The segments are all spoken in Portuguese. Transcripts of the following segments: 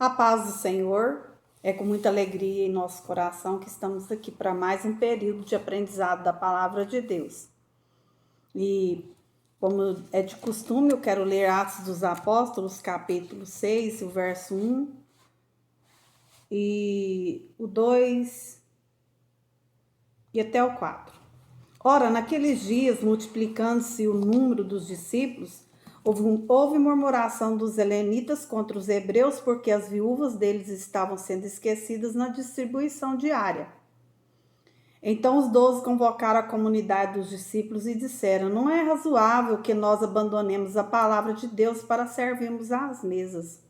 A paz do Senhor, é com muita alegria em nosso coração que estamos aqui para mais um período de aprendizado da Palavra de Deus. E, como é de costume, eu quero ler Atos dos Apóstolos, capítulo 6, o verso 1 e o 2 e até o 4. Ora, naqueles dias, multiplicando-se o número dos discípulos, houve murmuração dos helenitas contra os hebreus, porque as viúvas deles estavam sendo esquecidas na distribuição diária. Então os 12 convocaram a comunidade dos discípulos e disseram: não é razoável que nós abandonemos a palavra de Deus para servirmos às mesas.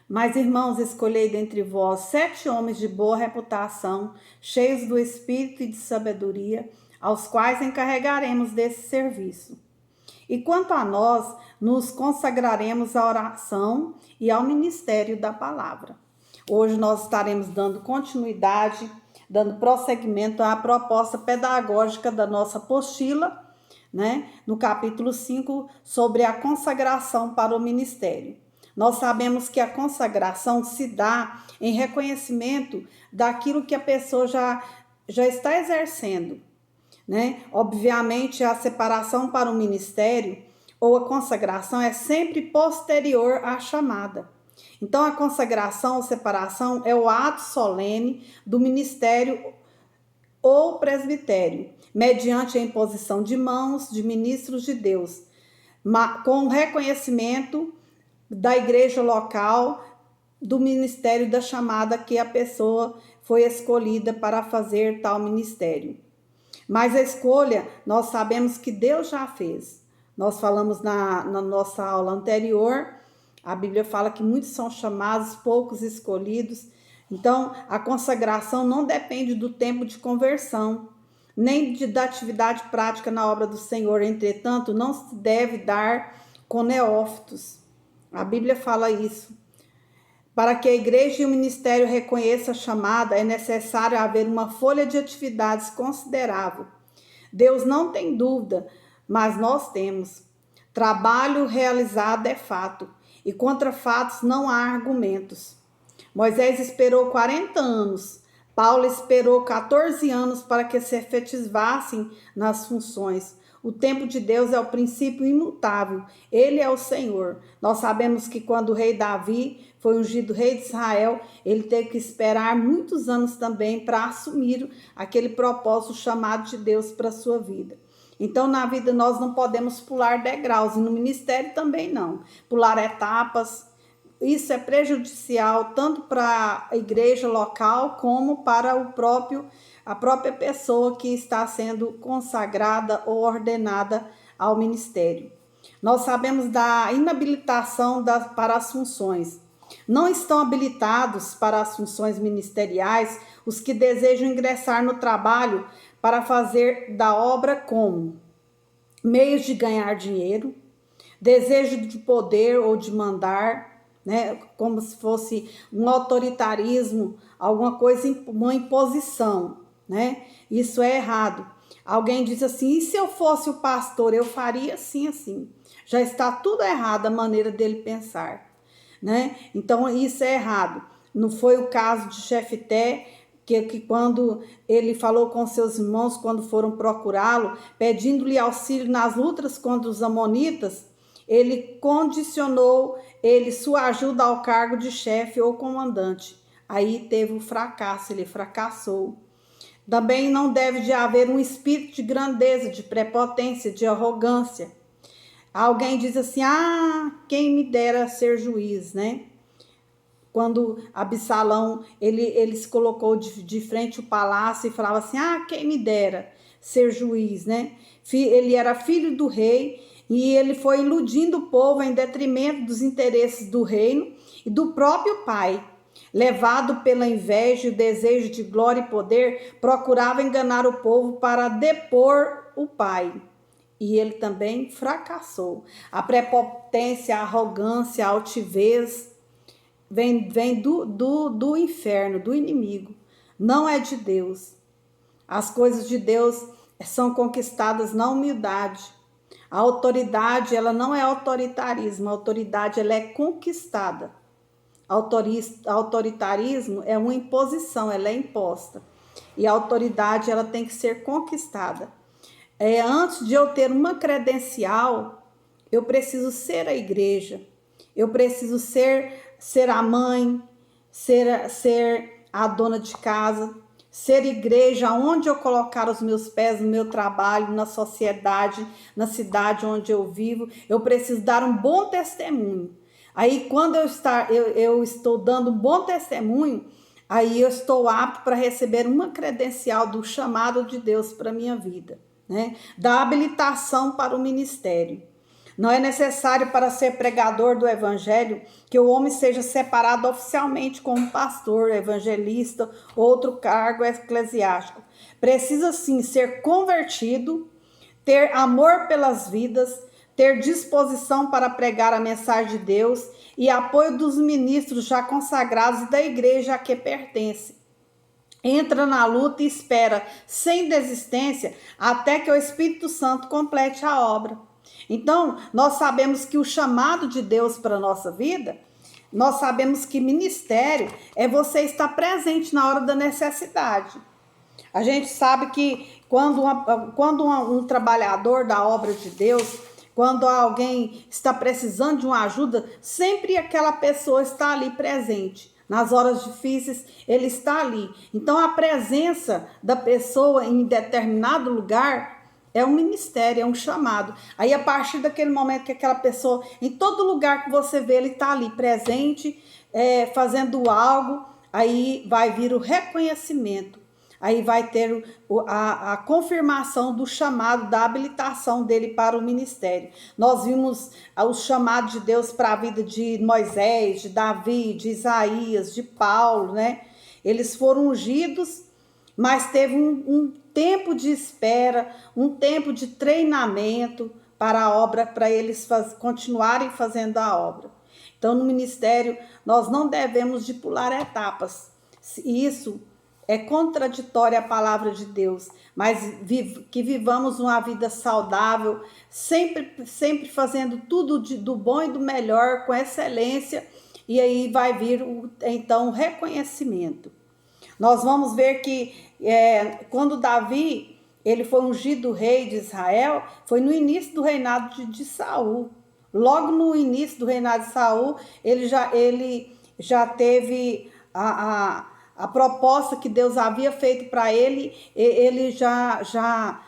Mas, irmãos, escolhei dentre vós 7 homens de boa reputação, cheios do espírito e de sabedoria, aos quais encarregaremos desse serviço. E quanto a nós, nos consagraremos à oração e ao ministério da palavra. Hoje nós estaremos dando continuidade, dando prosseguimento à proposta pedagógica da nossa apostila, no capítulo 5, sobre a consagração para o ministério. Nós sabemos que a consagração se dá em reconhecimento daquilo que a pessoa já está exercendo. Obviamente, a separação para o ministério ou a consagração é sempre posterior à chamada. Então, a consagração ou separação é o ato solene do ministério ou presbitério, mediante a imposição de mãos de ministros de Deus, com reconhecimento da igreja local, do ministério da chamada que a pessoa foi escolhida para fazer tal ministério. Mas a escolha, nós sabemos que Deus já fez. Nós falamos na nossa aula anterior, a Bíblia fala que muitos são chamados, poucos escolhidos. Então, a consagração não depende do tempo de conversão, nem da atividade prática na obra do Senhor. Entretanto, não se deve dar com neófitos. A Bíblia fala isso. Para que a igreja e o ministério reconheçam a chamada, é necessário haver uma folha de atividades considerável. Deus não tem dúvida, mas nós temos. Trabalho realizado é fato, e contra fatos não há argumentos. Moisés esperou 40 anos, Paulo esperou 14 anos para que se efetivassem nas funções. O tempo de Deus é o princípio imutável, ele é o Senhor. Nós sabemos que quando o rei Davi foi ungido rei de Israel, ele teve que esperar muitos anos também para assumir aquele propósito chamado de Deus para a sua vida. Então, na vida nós não podemos pular degraus, e no ministério também não. Pular etapas, isso é prejudicial tanto para a igreja local como para a própria pessoa que está sendo consagrada ou ordenada ao ministério. Nós sabemos da inabilitação para as funções. Não estão habilitados para as funções ministeriais os que desejam ingressar no trabalho para fazer da obra como meios de ganhar dinheiro, desejo de poder ou de mandar, como se fosse um autoritarismo, alguma coisa, uma imposição, Isso é errado. Alguém diz assim: e se eu fosse o pastor, eu faria assim, assim. Já está tudo errado a maneira dele pensar, Então isso é errado. Não foi o caso de Jefté, que quando ele falou com seus irmãos, quando foram procurá-lo, pedindo-lhe auxílio nas lutas contra os amonitas, ele condicionou sua ajuda ao cargo de chefe ou comandante. Aí teve o fracasso, ele fracassou. Também não deve de haver um espírito de grandeza, de prepotência, de arrogância. Alguém diz assim: quem me dera ser juiz, Quando Absalão, ele se colocou de frente ao palácio e falava assim: quem me dera ser juiz, Ele era filho do rei e ele foi iludindo o povo em detrimento dos interesses do reino e do próprio pai. Levado pela inveja e o desejo de glória e poder, procurava enganar o povo para depor o pai. E ele também fracassou. A prepotência, a arrogância, a altivez vem do inferno, do inimigo. Não é de Deus. As coisas de Deus são conquistadas na humildade. A autoridade, ela não é autoritarismo. A autoridade, ela é conquistada. Autoritarismo é uma imposição, ela é imposta. E a autoridade, ela tem que ser conquistada. Antes de eu ter uma credencial, eu preciso ser a igreja. Eu preciso ser a mãe, ser a dona de casa, ser igreja onde eu colocar os meus pés no meu trabalho, na sociedade, na cidade onde eu vivo. Eu preciso dar um bom testemunho. Aí, quando eu estou dando um bom testemunho, aí eu estou apto para receber uma credencial do chamado de Deus para a minha vida, né? Da habilitação para o ministério. Não é necessário para ser pregador do evangelho que o homem seja separado oficialmente como pastor, evangelista, outro cargo eclesiástico. Precisa sim ser convertido, ter amor pelas vidas, ter disposição para pregar a mensagem de Deus e apoio dos ministros já consagrados da igreja a que pertence. Entra na luta e espera, sem desistência, até que o Espírito Santo complete a obra. Então, nós sabemos que o chamado de Deus para a nossa vida, nós sabemos que ministério é você estar presente na hora da necessidade. A gente sabe que quando um trabalhador da obra de Deus, quando alguém está precisando de uma ajuda, sempre aquela pessoa está ali presente. Nas horas difíceis, ele está ali. Então, a presença da pessoa em determinado lugar é um ministério, é um chamado. Aí, a partir daquele momento que aquela pessoa, em todo lugar que você vê, ele está ali presente, fazendo algo, aí vai vir o reconhecimento. Aí vai ter a confirmação do chamado, da habilitação dele para o ministério. Nós vimos os chamados de Deus para a vida de Moisés, de Davi, de Isaías, de Paulo, né? Eles foram ungidos, mas teve um tempo de espera, um tempo de treinamento para a obra, para eles continuarem fazendo a obra. Então, no ministério, nós não devemos de pular etapas. Isso é contraditória à palavra de Deus, mas que vivamos uma vida saudável, sempre fazendo tudo do bom e do melhor, com excelência, e aí vai vir então o reconhecimento. Nós vamos ver que quando Davi ele foi ungido rei de Israel, foi no início do reinado de Saul. Logo no início do reinado de Saul, ele já teve a proposta que Deus havia feito para ele, ele já